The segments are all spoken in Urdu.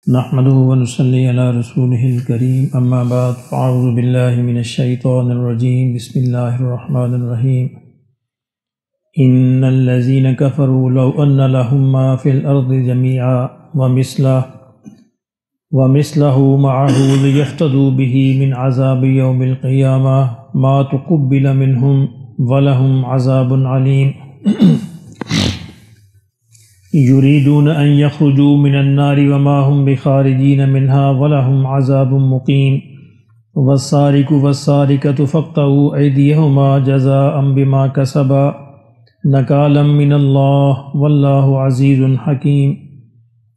نحمده ونصلي على رسوله الكريم اما بعد فاعوذ بالله من الشيطان الرجيم بسم الله الرحمن الرحيم ان الذين كفروا لو ان لهم ما في الارض جميعا ومثله معه ليفتدوا به من عذاب يوم القيامة ما تقبل منهم ولهم عذاب عليم يريدون أن يخرجوا من النار وما هم بخارجين منها ولهم عذاب مقيم والسارق والسارقة فاقطعوا أيديهما جزاء بما كسبا نكالا من الله والله عزيز حكيم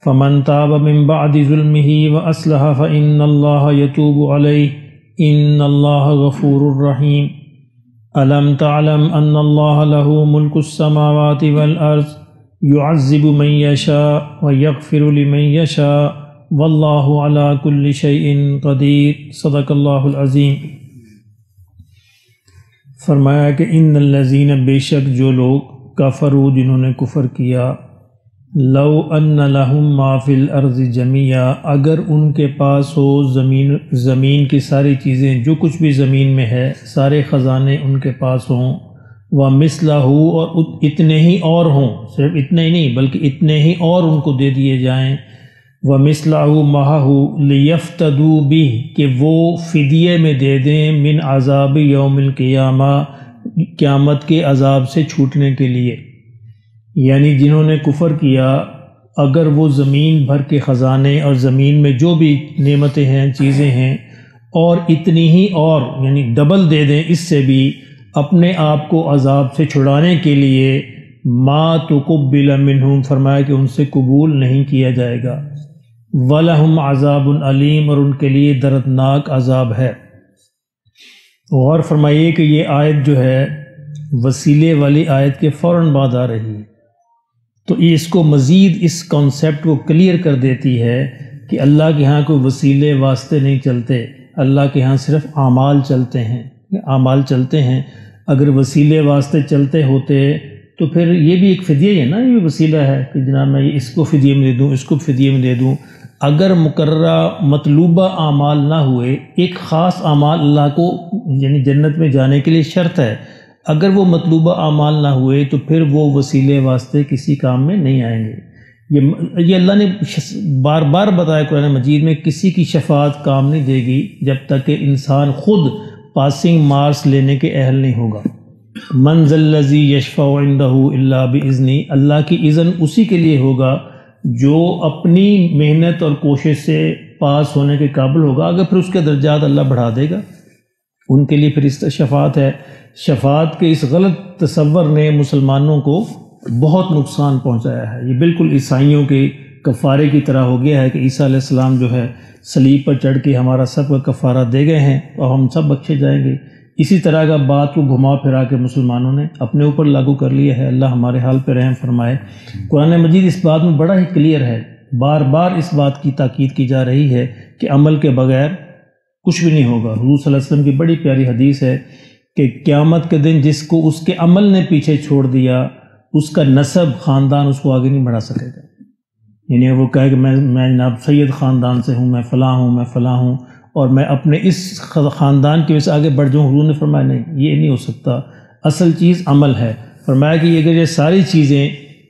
فمن تاب من بعد ظلمه وأصلح فإن الله يتوب عليه إن الله غفور رحيم ألم تعلم أن الله له ملك السماوات والأرض يعذب من يشاء ويغفر لمن يشاء والله على كل شيء قدير صدق اللہ العظیم۔ فرمایا کہ ان الذین بے شک جو لوگ کفروا جنہوں نے کفر کیا، لو ان لہم ما فی الارض جمیعا اگر ان کے پاس ہو زمین کی ساری چیزیں، جو کچھ بھی زمین میں ہے سارے خزانے ان کے پاس ہوں، وَمِثْلَهُ اور اتنے ہی اور ہوں، صرف اتنے ہی نہیں بلکہ اتنے ہی اور ان کو دے دیے جائیں، وَمِثْلَهُ مَعَهُ لِيَفْتَدُوا بِهِ کہ وہ فدیے میں دے دیں من عذاب یوم القیامہ قیامت کے عذاب سے چھوٹنے کے لیے، یعنی جنہوں نے کفر کیا اگر وہ زمین بھر کے خزانے اور زمین میں جو بھی نعمتیں ہیں چیزیں ہیں اور اتنی ہی اور یعنی ڈبل دے دیں اس سے بھی اپنے آپ کو عذاب سے چھڑانے کے لیے، ما تقبل منہم فرمایا کہ ان سے قبول نہیں کیا جائے گا، وَلَهُمْ عَذَابٌ علیم اور ان کے لیے دردناک عذاب ہے۔ غور فرمائیے کہ یہ آیت جو ہے وسیلے والی آیت کے فوراً بعد آ رہی ہے، تو یہ اس کو مزید اس کانسیپٹ کو کلیئر کر دیتی ہے کہ اللہ کے ہاں کوئی وسیلے واسطے نہیں چلتے، اللہ کے ہاں صرف اعمال چلتے ہیں، اعمال چلتے ہیں۔ اگر وسیلے واسطے چلتے ہوتے تو پھر یہ بھی ایک فدیہ ہے نا، یہ وسیلہ ہے کہ جناب میں اس کو فدیے میں دے دوں، اس کو فدیے میں دے دوں۔ اگر مقررہ مطلوبہ اعمال نہ ہوئے، ایک خاص اعمال اللہ کو یعنی جنت میں جانے کے لیے شرط ہے، اگر وہ مطلوبہ اعمال نہ ہوئے تو پھر وہ وسیلے واسطے کسی کام میں نہیں آئیں گے۔ یہ اللہ نے بار بار بتایا قرآن مجید میں، کسی کی شفاعت کام نہیں دے گی جب تک کہ انسان خود پاسنگ مارکس لینے کے اہل نہیں ہوگا۔ من ذا الذی یشفع عندہ الا باذنہ، اللہ کی اذن اسی کے لیے ہوگا جو اپنی محنت اور کوشش سے پاس ہونے کے قابل ہوگا، اگر پھر اس کے درجات اللہ بڑھا دے گا ان کے لیے پھر اس شفاعت ہے۔ شفاعت کے اس غلط تصور نے مسلمانوں کو بہت نقصان پہنچایا ہے۔ یہ بالکل عیسائیوں کے کفارے کی طرح ہو گیا ہے کہ عیسیٰ علیہ السلام جو ہے صلیب پر چڑھ کے ہمارا سب کا کفارہ دے گئے ہیں اور ہم سب بخشے جائیں گے۔ اسی طرح کا بات کو گھما پھرا کے مسلمانوں نے اپنے اوپر لاگو کر لیا ہے۔ اللہ ہمارے حال پہ رحم فرمائے۔ قرآن مجید اس بات میں بڑا ہی کلیئر ہے، بار بار اس بات کی تاکید کی جا رہی ہے کہ عمل کے بغیر کچھ بھی نہیں ہوگا۔ حضور صلی اللہ علیہ وسلم کی بڑی پیاری حدیث ہے کہ قیامت کے دن جس کو اس کے عمل نے پیچھے چھوڑ دیا، اس کا نسب خاندان اس کو آگے نہیں بڑھا سکے گا۔ یعنی وہ کہے کہ میں جناب سید خاندان سے ہوں، میں فلاں ہوں، میں فلاں ہوں، اور میں اپنے اس خاندان کی وجہ سے آگے بڑھ جاؤں، حضور نے فرمایا نہیں، یہ نہیں ہو سکتا۔ اصل چیز عمل ہے۔ فرمایا کہ اگر یہ ساری چیزیں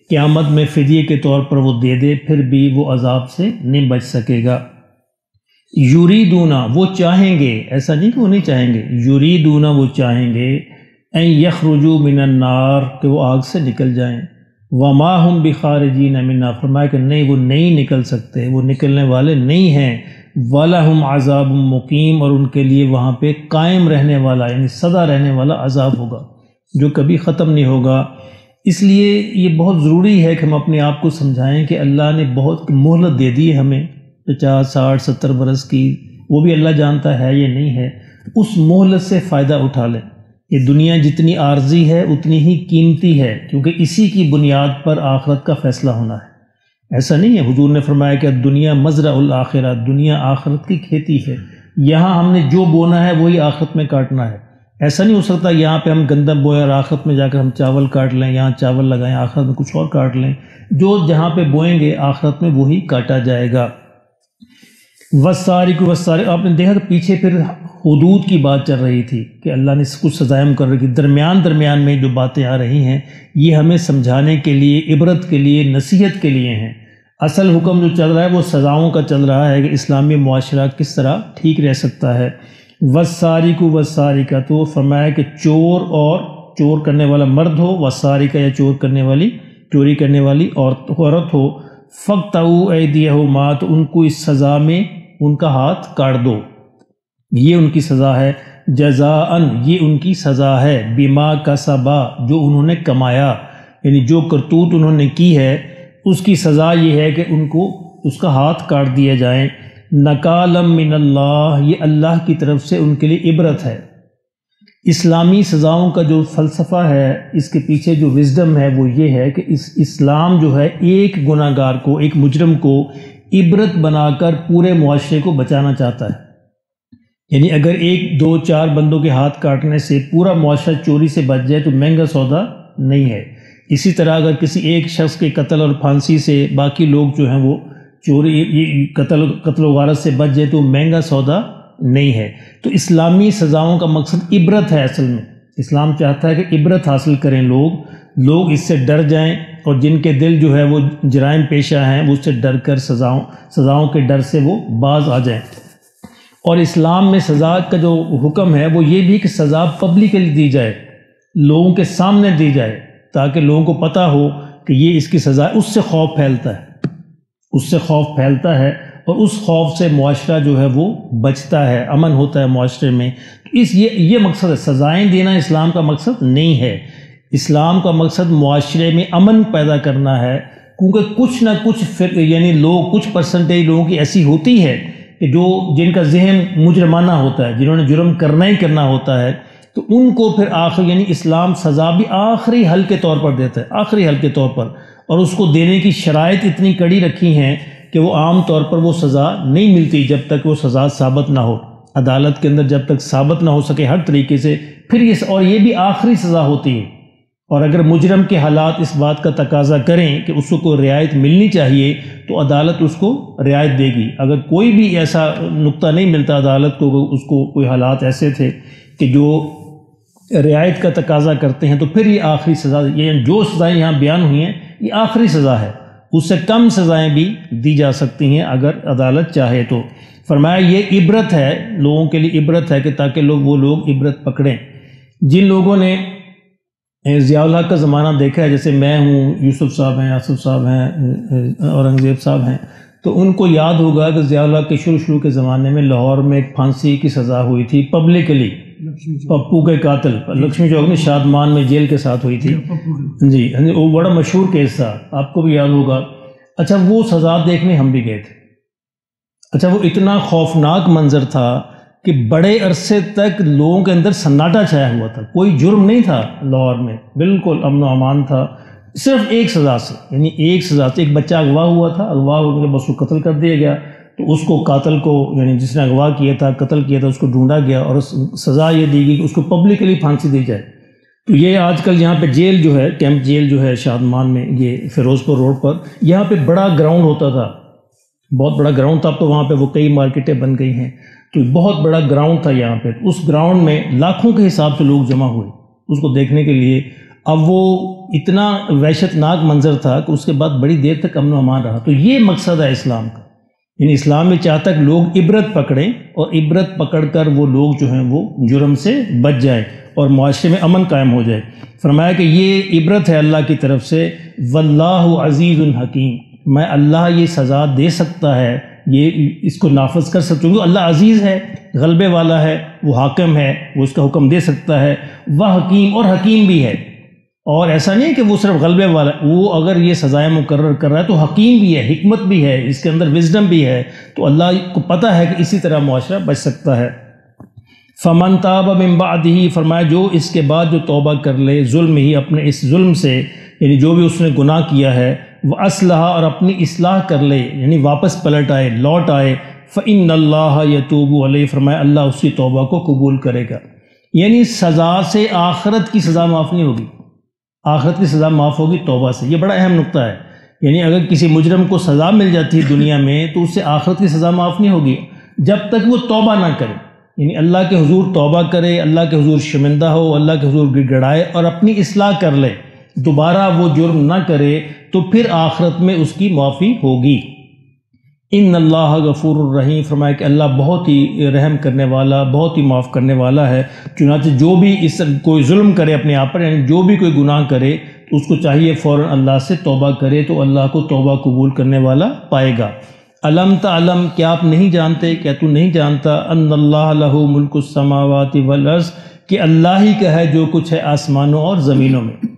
قیامت میں فدیے کے طور پر وہ دے دے پھر بھی وہ عذاب سے نہیں بچ سکے گا۔ یریدون وہ چاہیں گے، ایسا نہیں کہ وہ نہیں چاہیں گے، یریدون وہ چاہیں گے، ان یخرجوا من النار کہ وہ آگ سے نکل جائیں، وما ہم بخارجین منہا فرمایا کہ نہیں وہ نہیں نکل سکتے، وہ نکلنے والے نہیں ہیں، وَلَهُمْ عَذَابٌ مُقِيمٌ اور ان کے لیے وہاں پہ قائم رہنے والا یعنی سدا رہنے والا عذاب ہوگا جو کبھی ختم نہیں ہوگا۔ اس لیے یہ بہت ضروری ہے کہ ہم اپنے آپ کو سمجھائیں کہ اللہ نے بہت مہلت دے دی ہے ہمیں 50 60 70 برس کی، وہ بھی اللہ جانتا ہے یہ نہیں ہے، اس مہلت سے فائدہ اٹھا لیں۔ یہ دنیا جتنی عارضی ہے اتنی ہی قیمتی ہے، کیونکہ اسی کی بنیاد پر آخرت کا فیصلہ ہونا ہے۔ ایسا نہیں ہے، حضور نے فرمایا کہ دنیا مزرع الآخرہ، دنیا آخرت کی کھیتی ہے، یہاں ہم نے جو بونا ہے وہی آخرت میں کاٹنا ہے۔ ایسا نہیں ہو سکتا یہاں پہ ہم گندم بوئیں اور آخرت میں جا کر ہم چاول کاٹ لیں، یہاں چاول لگائیں آخرت میں کچھ اور کاٹ لیں۔ جو جہاں پہ بوئیں گے آخرت میں وہی کاٹا جائے گا۔ والسارق والسارق، آپ نے دیکھا کہ پیچھے پھر حدود کی بات چل رہی تھی کہ اللہ نے کچھ سزائیں مقرر کی، درمیان میں جو باتیں آ رہی ہیں یہ ہمیں سمجھانے کے لیے، عبرت کے لیے، نصیحت کے لیے ہیں۔ اصل حکم جو چل رہا ہے وہ سزاؤں کا چل رہا ہے کہ اسلامی معاشرہ کس طرح ٹھیک رہ سکتا ہے۔ والسارق والسارقہ، تو فرمایا کہ چور اور چور کرنے والا مرد ہو، والسارقہ یا چوری کرنے والی عورت ہو، فَاقْطَعُوا أَيْدِيَهُمَا، تو ان کو اس سزا میں ان کا ہاتھ کاٹ دو، یہ ان کی سزا ہے۔ جزاءً، یہ ان کی سزا ہے، بما کسبا، جو انہوں نے کمایا، یعنی جو کرتوت انہوں نے کی ہے اس کی سزا یہ ہے کہ ان کو اس کا ہاتھ کاٹ دیا جائیں۔ نکالم من اللہ، یہ اللہ کی طرف سے ان کے لیے عبرت ہے۔ اسلامی سزاؤں کا جو فلسفہ ہے، اس کے پیچھے جو وزڈم ہے وہ یہ ہے کہ اسلام جو ہے ایک گناہ گار کو، ایک مجرم کو عبرت بنا کر پورے معاشرے کو بچانا چاہتا ہے۔ یعنی اگر ایک دو چار بندوں کے ہاتھ کاٹنے سے پورا معاشرہ چوری سے بچ جائے تو مہنگا سودا نہیں ہے۔ اسی طرح اگر کسی ایک شخص کے قتل اور پھانسی سے باقی لوگ جو ہیں وہ چوری قتل و غارت سے بچ جائے تو مہنگا سودا نہیں ہے۔ تو اسلامی سزاؤں کا مقصد عبرت ہے۔ اصل میں اسلام چاہتا ہے کہ عبرت حاصل کریں لوگ اس سے ڈر جائیں، اور جن کے دل جو ہے وہ جرائم پیشہ ہیں وہ اس سے ڈر کر سزاؤں کے ڈر سے وہ باز آ جائیں۔ اور اسلام میں سزا کا جو حکم ہے وہ یہ بھی کہ سزا پبلکلی دی جائے، لوگوں کے سامنے دی جائے، تاکہ لوگوں کو پتہ ہو کہ یہ اس کی سزا ہے۔ اس سے خوف پھیلتا ہے اور اس خوف سے معاشرہ جو ہے وہ بچتا ہے، امن ہوتا ہے معاشرے میں۔ یہ مقصد ہے، سزائیں دینا اسلام کا مقصد نہیں ہے۔ اسلام کا مقصد معاشرے میں امن پیدا کرنا ہے، کیونکہ کچھ نہ کچھ یعنی کچھ پرسنٹیج لوگوں کی ایسی ہوتی ہے کہ جن کا ذہن مجرمانہ ہوتا ہے، جنہوں نے جرم کرنا ہی کرنا ہوتا ہے، تو ان کو پھر یعنی اسلام سزا بھی آخری حل کے طور پر دیتا ہے، آخری حل کے طور پر، اور اس کو دینے کی شرائط اتنی کڑی رکھی ہیں کہ وہ عام طور پر وہ سزا نہیں ملتی جب تک وہ سزا ثابت نہ ہو، عدالت کے اندر جب تک ثابت نہ ہو سکے ہر طریقے سے، پھر یہ بھی آخری سزا ہوتی ہے۔ اور اگر مجرم کے حالات اس بات کا تقاضا کریں کہ اس کو کوئی رعایت ملنی چاہیے تو عدالت اس کو رعایت دے گی۔ اگر کوئی بھی ایسا نقطہ نہیں ملتا عدالت کو، اس کو کوئی حالات ایسے تھے کہ جو رعایت کا تقاضا کرتے ہیں، تو پھر یہ آخری سزا، یعنی جو سزائیں یہاں بیان ہوئی ہیں یہ آخری سزا ہے، اس سے کم سزائیں بھی دی جا سکتی ہیں اگر عدالت چاہے تو۔ فرمایا یہ عبرت ہے، لوگوں کے لیے عبرت ہے کہ تاکہ وہ لوگ عبرت پکڑیں۔ جن لوگوں نے ضیاء الحق کا زمانہ دیکھا ہے، جیسے میں ہوں، یوسف صاحب ہیں، آصف صاحب ہیں، اورنگزیب صاحب ہیں، تو ان کو یاد ہوگا کہ ضیاء الحق کے شروع کے زمانے میں لاہور میں ایک پھانسی کی سزا ہوئی تھی پبلکلی، پپو کے قاتل لکشمی چوک میں شادمان میں جیل کے ساتھ ہوئی تھی جی، وہ بڑا مشہور کیس تھا، آپ کو بھی یاد ہوگا۔ اچھا، وہ سزا دیکھنے ہم بھی گئے تھے۔ اچھا، وہ اتنا خوفناک منظر تھا کہ بڑے عرصے تک لوگوں کے اندر سناٹا چھایا ہوا تھا، کوئی جرم نہیں تھا لاہور میں، بالکل امن و امان تھا، صرف ایک سزا سے، یعنی ایک سزا سے۔ ایک بچہ اغوا ہوا تھا، اغوا ہو کے بس وہ قتل کر دیا گیا، تو اس کو قاتل کو، یعنی جس نے اغوا کیا تھا، قتل کیا تھا، اس کو ڈھونڈا گیا اور سزا یہ دی گئی کہ اس کو پبلکلی پھانسی دی جائے۔ تو یہ آج کل یہاں پہ جیل جو ہے، کیمپ جیل جو ہے شادمان میں، یہ فیروز پور روڈ پر، یہاں پہ بڑا گراؤنڈ ہوتا تھا، بہت بڑا گراؤنڈ تھا، اب تو وہاں پہ وہ کئی مارکیٹیں بن گئی ہیں، تو بہت بڑا گراؤنڈ تھا یہاں پہ۔ اس گراؤنڈ میں لاکھوں کے حساب سے لوگ جمع ہوئے اس کو دیکھنے کے لیے۔ اب وہ اتنا وحشت ناک منظر تھا کہ اس کے بعد بڑی دیر تک امن و امان رہا۔ تو یہ مقصد ہے اسلام کا، یعنی اسلام میں چاہتا ہے کہ لوگ عبرت پکڑیں، اور عبرت پکڑ کر وہ لوگ جو ہیں وہ جرم سے بچ جائیں اور معاشرے میں امن قائم ہو جائے۔ فرمایا کہ یہ عبرت ہے اللہ کی طرف سے، واللہ عزیز الحکیم، میں اللہ یہ سزا دے سکتا ہے، یہ اس کو نافذ کر سکتا ہوں، اللہ عزیز ہے، غلبے والا ہے، وہ حاکم ہے، وہ اس کا حکم دے سکتا ہے، وہ حکیم، اور حکیم بھی ہے۔ اور ایسا نہیں کہ وہ صرف غلبے والا، وہ اگر یہ سزائیں مقرر کر رہا ہے تو حکیم بھی ہے، حکمت بھی ہے، اس کے اندر وزڈم بھی ہے، تو اللہ کو پتہ ہے کہ اسی طرح معاشرہ بچ سکتا ہے۔ فمن تاب من بعدہ، فرمایا جو اس کے بعد جو توبہ کر لے، ظلم ہی، اپنے اس ظلم سے، یعنی جو بھی اس نے گناہ کیا ہے، وہ اصلح، اور اپنی اصلاح کر لے، یعنی واپس پلٹ آئے، لوٹ آئے، فإن اللہ یتوب علیہ، فرمایا اللہ اس کی توبہ کو قبول کرے گا۔ یعنی سزا سے آخرت کی سزا معاف نہیں ہوگی، آخرت کی سزا معاف ہوگی توبہ سے۔ یہ بڑا اہم نقطہ ہے، یعنی اگر کسی مجرم کو سزا مل جاتی ہے دنیا میں تو اس سے آخرت کی سزا معاف نہیں ہوگی، جب تک وہ توبہ نہ کرے، یعنی اللہ کے حضور توبہ کرے، اللہ کے حضور شرمندہ ہو، اللہ کے حضور گڑ گڑائے اور اپنی اصلاح کر لے، دوبارہ وہ جرم نہ کرے، تو پھر آخرت میں اس کی معافی ہوگی۔ ان اللہ غفور الرحیم، فرمایا کہ اللہ بہت ہی رحم کرنے والا، بہت ہی معاف کرنے والا ہے۔ چنانچہ جو بھی کوئی ظلم کرے اپنے آپ پر، یعنی جو بھی کوئی گناہ کرے تو اس کو چاہیے فوراً اللہ سے توبہ کرے، تو اللہ کو توبہ قبول کرنے والا پائے گا۔ الم تعلم، کیا آپ نہیں جانتے، کیا تو نہیں جانتا، ان اللہ لہ ملک السماوات والارض، کہ اللہ ہی کا ہے جو کچھ ہے آسمانوں اور زمینوں میں۔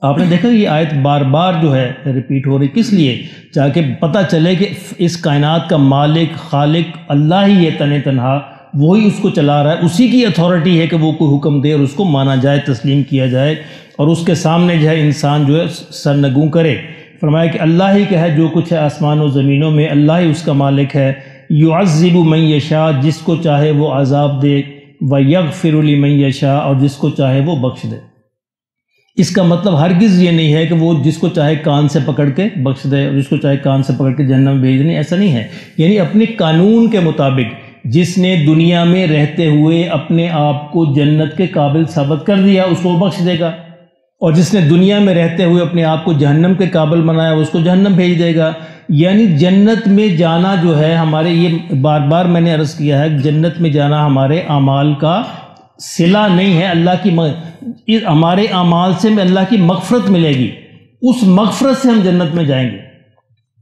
آپ نے دیکھا یہ آیت بار بار جو ہے ریپیٹ ہو رہی، کس لیے؟ تاکہ پتہ چلے کہ اس کائنات کا مالک خالق اللہ ہی ہے، تن تنہا وہی اس کو چلا رہا ہے، اسی کی اتھارٹی ہے کہ وہ کوئی حکم دے اور اس کو مانا جائے، تسلیم کیا جائے، اور اس کے سامنے جو ہے انسان جو ہے سرنگوں کرے۔ فرمایا کہ اللہ ہی کا ہے جو کچھ ہے آسمان و زمینوں میں، اللہ ہی اس کا مالک ہے۔ یعذب من یشاء، جس کو چاہے وہ عذاب دے، ویغفر لمن یشاء، اور جس کو چاہے وہ بخش دے۔ اس کا مطلب ہرگز یہ نہیں ہے کہ وہ جس کو چاہے کان سے پکڑ کے بخش دے اور جس کو چاہے کان سے پکڑ کے جہنم میں بھیج دے، ایسا نہیں ہے۔ یعنی اپنے قانون کے مطابق جس نے دنیا میں رہتے ہوئے اپنے آپ کو جنت کے قابل ثابت کر دیا، اس کو بخش دے گا، اور جس نے دنیا میں رہتے ہوئے اپنے آپ کو جہنم کے قابل بنایا، اس کو جہنم بھیج دے گا۔ یعنی جنت میں جانا جو ہے ہمارے، یہ بار بار میں نے عرض کیا ہے، جنت میں جانا ہمارے اعمال کا صلہ نہیں ہے، اللہ کی ہمارے اعمال سے اللہ کی مغفرت ملے گی، اس مغفرت سے ہم جنت میں جائیں گے۔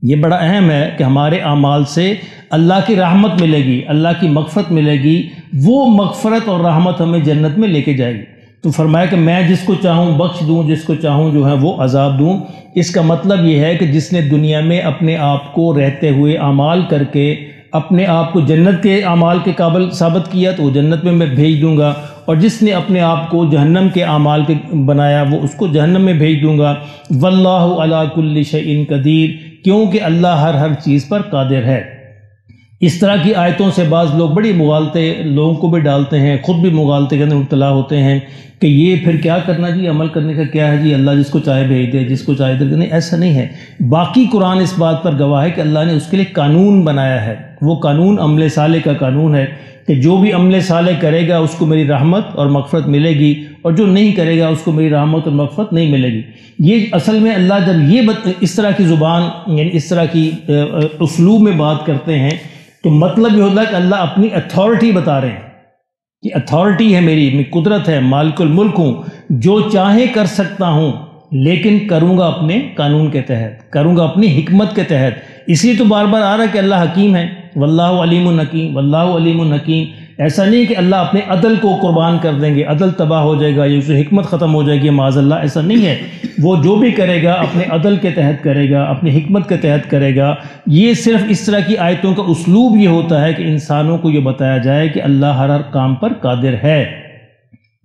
یہ بڑا اہم ہے کہ ہمارے اعمال سے اللہ کی رحمت ملے گی، اللہ کی مغفرت ملے گی، وہ مغفرت اور رحمت ہمیں جنت میں لے کے جائے گی۔ تو فرمایا کہ میں جس کو چاہوں بخش دوں، جس کو چاہوں جو ہے وہ عذاب دوں۔ اس کا مطلب یہ ہے کہ جس نے دنیا میں اپنے آپ کو رہتے ہوئے اعمال کر کے اپنے آپ کو جنت کے اعمال کے قابل ثابت کیا، تو وہ جنت میں بھیج دوں گا، اور جس نے اپنے آپ کو جہنم کے اعمال کے بنایا، وہ اس کو جہنم میں بھیج دوں گا۔ واللہ علی کل شیء قدیر، کیونکہ اللہ ہر چیز پر قادر ہے۔ اس طرح کی آیتوں سے بعض لوگ بڑی مغالطے لوگوں کو بھی ڈالتے ہیں، خود بھی مغالطے کے اندر مبتلا ہوتے ہیں کہ یہ پھر کیا کرنا جی، عمل کرنے کا کیا ہے جی، اللہ جس کو چاہے بھیج دے، جس کو چاہے دے۔ نہیں، ایسا نہیں ہے۔ باقی قرآن اس بات پر گواہ ہے کہ اللہ نے اس کے لیے قانون بنایا ہے، وہ قانون عمل صالح کا قانون ہے کہ جو بھی عمل صالح کرے گا اس کو میری رحمت اور مغفرت ملے گی، اور جو نہیں کرے گا اس کو میری رحمت اور مغفرت نہیں ملے گی۔ یہ اصل میں اللہ جب یہ اس طرح کی زبان، یعنی اس طرح کی اسلوب میں بات کرتے ہیں، تو مطلب یہ ہوتا ہے کہ اللہ اپنی اتھارٹی بتا رہے ہیں کہ اتھارٹی ہے میری قدرت ہے، مالک الملک ہوں، جو چاہے کر سکتا ہوں، لیکن کروں گا اپنے قانون کے تحت، کروں گا اپنی حکمت کے تحت۔ اسی لیے تو بار بار آ رہا ہے کہ اللہ حکیم ہے، واللہ علیم الحکیم، واللہ علیم الحکیم۔ ایسا نہیں کہ اللہ اپنے عدل کو قربان کر دیں گے، عدل تباہ ہو جائے گا یا اس کی حکمت ختم ہو جائے گی معاذ اللہ، ایسا نہیں ہے۔ وہ جو بھی کرے گا اپنے عدل کے تحت کرے گا، اپنی حکمت کے تحت کرے گا۔ یہ صرف اس طرح کی آیتوں کا اسلوب یہ ہوتا ہے کہ انسانوں کو یہ بتایا جائے کہ اللہ ہر کام پر قادر ہے،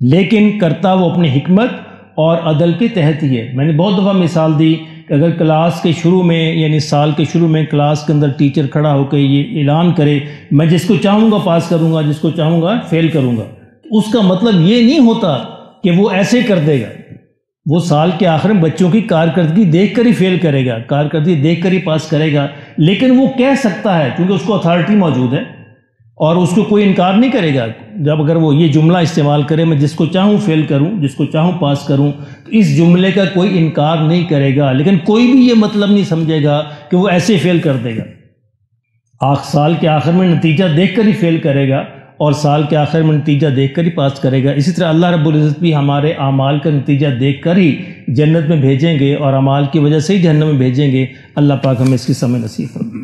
لیکن کرتا وہ اپنی حکمت اور عدل کے تحت ہی ہے۔ میں نے بہت دفعہ مثال دی کہ اگر کلاس کے شروع میں، یعنی سال کے شروع میں کلاس کے اندر ٹیچر کھڑا ہو کے یہ اعلان کرے میں جس کو چاہوں گا پاس کروں گا، جس کو چاہوں گا فیل کروں گا، تو اس کا مطلب یہ نہیں ہوتا کہ وہ ایسے کر دے گا۔ وہ سال کے آخر میں بچوں کی کارکردگی دیکھ کر ہی فیل کرے گا، کارکردگی دیکھ کر ہی پاس کرے گا، لیکن وہ کہہ سکتا ہے کیونکہ اس کو اتھارٹی موجود ہے اور اس کو کوئی انکار نہیں کرے گا۔ جب اگر وہ یہ جملہ استعمال کرے میں جس کو چاہوں فیل کروں، جس کو چاہوں پاس کروں، تو اس جملے کا کوئی انکار نہیں کرے گا، لیکن کوئی بھی یہ مطلب نہیں سمجھے گا کہ وہ ایسے فیل کر دے گا۔ سال کے آخر میں نتیجہ دیکھ کر ہی فیل کرے گا اور سال کے آخر میں نتیجہ دیکھ کر ہی پاس کرے گا۔ اسی طرح اللہ رب العزت بھی ہمارے اعمال کا نتیجہ دیکھ کر ہی جنت میں بھیجیں گے اور اعمال کی وجہ سے ہی جہنم میں بھیجیں گے۔ اللہ پاک ہمیں اس کی سمجھ نصیب فرمائے۔